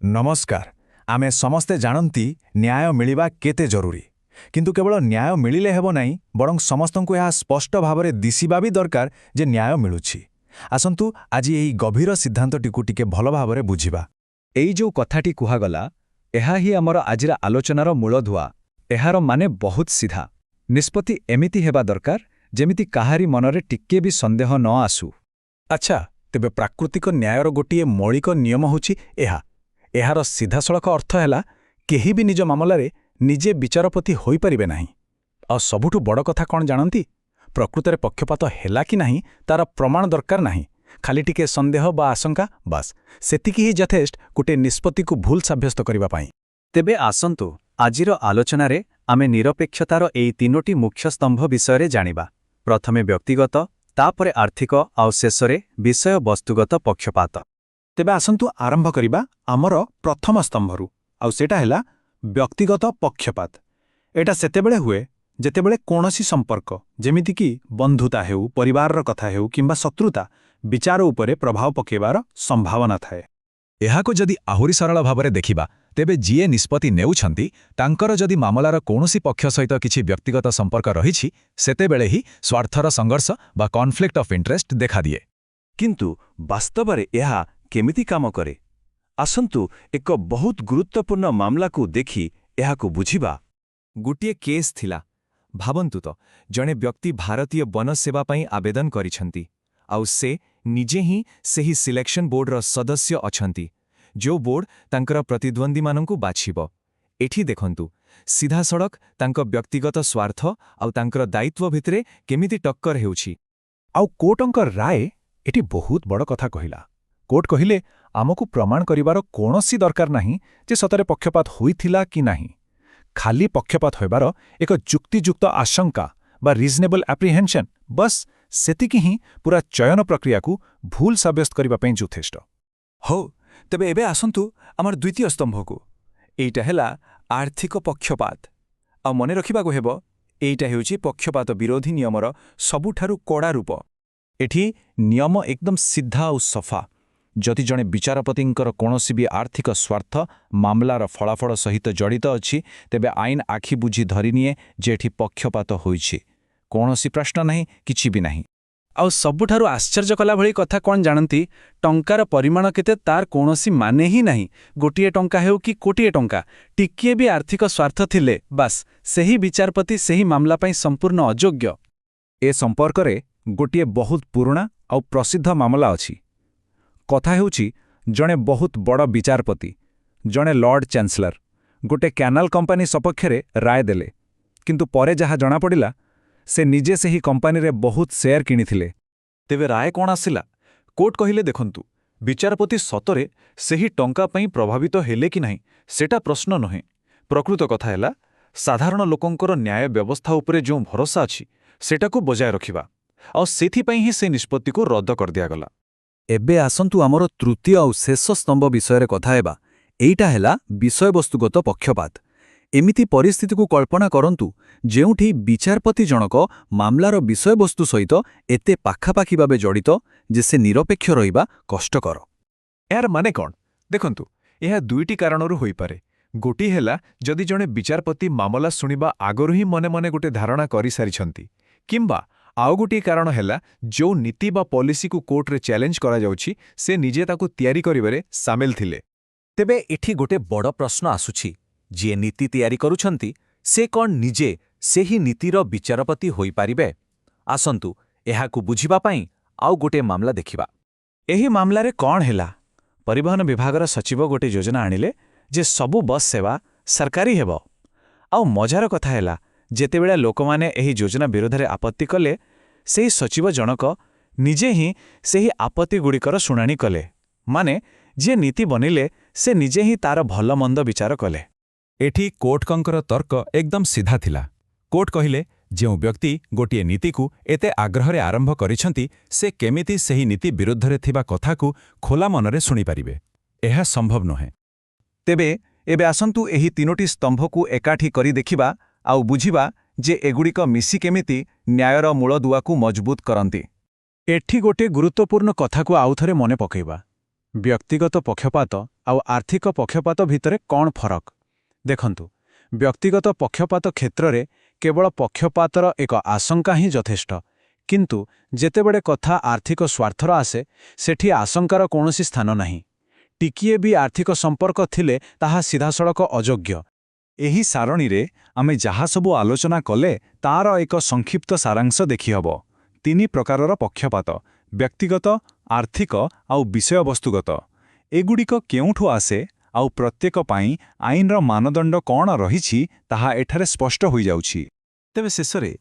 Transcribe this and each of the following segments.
नमस्कार। आमे समस्ते जानती न्याय मिलिबा केते जरूरी, किंतु केवल न्याय मिलिले हेबो नाही, बरং समस्तंकु यह स्पष्ट भावरे दिसिबा भी दरकार जे न्याय मिलुछि। आसंतु आज एही गभीर सिद्धांतटिकु टिके भल भावरे बुझिबा। एई जो कथाटी कुहागला एहा ही आमर आजिर आलोचनार मूलधुआ। एहार माने बहुत सीधा। निष्पत्ति एमिति हेबा दरकार जेमिति काहारी मनरे टिके भी संदेह न आसु। अच्छा, तेबे प्राकृतिक न्यायर गोटिए मौलिक नियम होछि एहा। एहार सीधासळख अर्थ हैला केही भी निज मामलारे निजे विचारपति होई परिबे नाही। आ सबुठु बड़ कथा कोन जानंती, प्रकृतरे पक्षपात हैला कि नाही तार प्रमाण दरकार नाही। खाली टिके संदेह बा आशंका, बस सेतिकी ही यथेष्ट गोटे निष्पत्ति को भूल साब्यस्त करिबा पाई। तेबे आसंतु आजिर आलोचनारे आमे निरपेक्षतार एई तीनोटी मुख्य स्तंभ विषयरे जानिबा। प्रथमे व्यक्तिगत, तापरे आर्थिक आउ शेषरे विषय वस्तुगत पक्षपात। तेबे आसंतु आरंभ करिबा आमर प्रथम स्तंभरू, आउ सेटा हैला व्यक्तिगत पक्षपात। एटा सेतेबेले हुए जेतेबेले कोनोसी संपर्क जेमिति कि बंधुता हेउ, परिवारर कथा हेउ किंबा शत्रुता विचार उपरे प्रभाव पकेबार संभावना थाए। एहाको जदि आहुरी सरल भावरे देखिबा, तेबे जीए निष्पत्ति नेउछंती तांकर जदि मामलार कोनोसी पक्ष सहित किछि व्यक्तिगत संपर्क रहिछि, सेतेबेले ही स्वार्थर संघर्ष बा कॉन्फ्लिक्ट ऑफ इंटरेस्ट देखा दिए। किंतु वास्तवरे एहा केमिति काम करे? आसंतु एक बहुत गुरुत्वपूर्ण मामला को देखि एहाको बुझिबा। गोटिए केस थिला। भाबंतु तो जणे व्यक्ति भारतीय वन सेवा पई आवेदन करिछंती, आउ से निजे ही सेही सिलेक्शन बोर्डर सदस्य अछंती, जो बोर्ड तांकर प्रतिद्वंदी मानंकु बाछिबो। एठी देखंतु सीधा सड़क तांक व्यक्तिगत स्वार्थ आउ तांकर दायित्व भितरे केमिति टक्कर हेउछि। आउ कोर्टंकर राय एटी बहुत बड़ कथा कहिला। कोर्ट कहिले आमको प्रमाण करिवार कोनोसी दरकार नाही जे सतरे पक्षपात होइथिला कि नाही। खाली पक्षपात होइबार एक जुक्तियुक्त आशंका बा रिजनेबल एप्रिहेंशन, बस सेतिकी ही पूरा चयन प्रक्रिया को भूल साब्यस्त करिबा पई यथेष्ट। हो, तेबे एबे आसंतु आमर द्वितीय स्तंभको। एइटा हेला आर्थिक पक्षपात। आ मने रखिबाको हेबो एइटा हेउछि पक्षपात विरोधी नियमर सबुठारु कड़ा रूप। एठी नियम एकदम सिद्धा और सफा। जदि जणे विचारपतिंकर कोनोसी भी आर्थिक स्वार्थ मामलार फलाफल सहित जड़ित अछि, तेबे आईन आखि बुझी धरिनिए जेठी पक्षपात होइछि। कोनोसी प्रश्न नाही, किछि भी नाही। आउ सबुठारु आश्चर्य कला भली कथा कोन जानंती, टंकार परिमाण केते तार कोनोसी माने ही नाही। गोटिए टंका हेउ कि कोटिए टंका, टिकिए भी आर्थिक स्वार्थ थिले, बस सेही विचारपति सेही मामला पई संपूर्ण अयोग्य। ए संपर्करे गोटिए बहुत पुराना आउ प्रसिद्ध मामला अछि। कथा हेउछि जणे बहुत बड़ विचारपति, जणे लॉर्ड चांसलर गोटे कैनाल कंपानी सपक्षरे राय देले, किंतु परे जहा जणा पड़िला से निजे सेही कंपानी रे बहुत शेयर किनिथिले। तेबे राय कोन आसिला? कोर्ट कहिले देखंतु विचारपति सतरे सेही टंका पई प्रभावित हेले कि नाही सेटा प्रश्न नहे। प्रकृत कथा हैला साधारण लोकंकर न्याय व्यवस्था उपरे जो भरोसा अछि सेटाको बजाय रखिबा, आ सेथि पई ही से निष्पत्ति को रद्द कर दिया गला। एबे आसंतु आमर तृतीय और शेष स्तंभ विषय कथा हेबा। एइटा हेला विषयवस्तुगत पक्षपात। एमिति परिस्थिति को कल्पना करंतु जेउठी विचारपति जनक मामलार विषयवस्तु सहित एते पाखापाखी भावे जड़ित जे से निरपेक्ष रहिबा कष्टकर। यार माने कोन देखंतु, यह दुईटी कारणरू होई पारे। गोटी हेला जदि जणे विचारपति मामला सुनिबा आगरु ही मने मने गोटे धारणा करि सारिछंती, किंबा आउ गोटे कारण हेला जो नीति बा पॉलिसी को कोर्ट रे चैलेंज करा जाउछि से निजे ताको तयारी करिबारे सामिल थिले। तेबे एठी गोटे बड़ प्रश्न आसुछि, जे नीति तयारी करूछंती से कोन निजे सेही नीतिर विचारपति होई पारिबे? आसंतु एहाकु बुझिबा पई आउ गोटे मामला देखिबा। एही मामलारे कोन हेला? परिवहन विभागर सचिव गोटे योजना आनिले जे सबु बस सेवा सरकारी हेबो। आउ मजार कथा हेला जेतेबेला लोकमाने एही योजना विरोधरे आपत्ति कले, सेही सचिव जनक निजे ही सेही आपत्ति गुड़िकर शुणाणी कले। माने जे नीति बनिले से निजे ही तार भल मंद विचार कले। एठी कोर्टकंकर तर्क एकदम सीधा थिला। कोर्ट कहिले जेउ व्यक्ति गोटिए नीति को एते आग्रहरे आरंभ करिछंती से केमिति सेही नीति विरुद्धरे थिबा कथा को खोला मनरे सुनी पारिबे। एहा संभव नहे। तेबे एबे आसंतु एही तीनोटी स्तंभ को एकाठी करी देखिबा आउ बुझिबा जे एगुड़िक मिसी केमिति न्यायर मूलदुआ को मजबूत करंती। एठी गोटे गुरुत्वपूर्ण कथा को आउथरे मने पकेइबा। ବ୍ୟକ୍ତିଗତ ପକ୍ଷପାତ ଆଉ ଆର୍ଥିକ ପକ୍ଷପାତ ଭିତରେ କ'ଣ ଫରକ? ଦେଖନ୍ତୁ, ବ୍ୟକ୍ତିଗତ ପକ୍ଷପାତ କ୍ଷେତ୍ରରେ କେବଳ ପକ୍ଷପାତର ଏକ ଆଶଙ୍କା ହିଁ ଯଥେଷ୍ଟ, କିନ୍ତୁ ଯେତେବେଳେ କଥା ଆର୍ଥିକ ସ୍ୱାର୍ଥର ଆସେ ସେଠି ଆଶଙ୍କାର କୌଣସି ସ୍ଥାନ ନାହିଁ। ଟିକିଏ ବି ଆର୍ଥିକ ସମ୍ପର୍କ ଥିଲେ ତାହା ସିଧାସଳଖ ଅଯୋଗ୍ୟ। ଏହି ସାରଣୀରେ ଆମେ ଯାହା ସବୁ ଆଲୋଚନା କଲେ ତାର ଏକ ସଂକ୍ଷିପ୍ତ ସାରାଂଶ ଦେଖିହେବ। 3 ପ୍ରକାରର ପକ୍ଷପାତ: ବ୍ୟକ୍ତିଗତ, ଆର୍ଥିକ ଆଉ ବିଷୟବସ୍ତୁଗତ। ଏଗୁଡ଼ିକ କେଉଁଠୁ ଆସେ ଆଉ ପ୍ରତ୍ୟେକ ପାଇଁ ଆଇନର ମାନଦଣ୍ଡ କ'ଣ ରହିଛି ତାହା ଏଠାରେ ସ୍ପଷ୍ଟ ହୋଇଯାଉଛି। ତେବେ ଶେଷରେ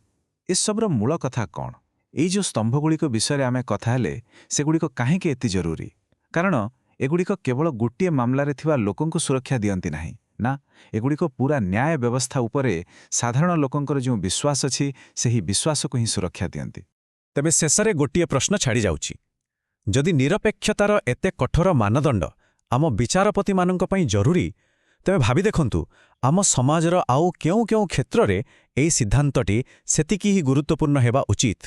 ଏସବୁର ମୂଳ କଥା କ'ଣ? ଏଇ ଯେଉଁ ସ୍ତମ୍ଭଗୁଡ଼ିକ ବିଷୟରେ ଆମେ କଥା ହେଲେ ସେଗୁଡ଼ିକ କାହିଁକି ଏତେ ଜରୁରୀ? କାରଣ ଏଗୁଡ଼ିକ କେବଳ ଗୋଟିଏ ମାମଲାରେ ଥିବା ଲୋକଙ୍କୁ ସୁରକ୍ଷା ଦିଅନ୍ତି ନାହିଁ, ନା, ଏଗୁଡ଼ିକ ପୁରା ନ୍ୟାୟ ବ୍ୟବସ୍ଥା ଉପରେ ସାଧାରଣ ଲୋକଙ୍କର ଯେଉଁ ବିଶ୍ୱାସ ଅଛି ସେହି ବିଶ୍ୱାସକୁ ହିଁ ସୁରକ୍ଷା ଦିଅନ୍ତି। ତେବେ ଶେଷରେ ଗୋଟିଏ ପ୍ରଶ୍ନ ଛାଡ଼ିଯାଉଛି। ଯଦି ନିରପେକ୍ଷତାର ଏତେ କଠୋର ମାନଦଣ୍ଡ ଆମ ବିଚାରପତିମାନଙ୍କ ପାଇଁ ଜରୁରୀ, ତେବେ ଭାବି ଦେଖନ୍ତୁ ଆମ ସମାଜର ଆଉ କେଉଁ କେଉଁ କ୍ଷେତ୍ରରେ ଏହି ସିଦ୍ଧାନ୍ତଟି ସେତିକି ହିଁ ଗୁରୁତ୍ୱପୂର୍ଣ୍ଣ ହେବା ଉଚିତ।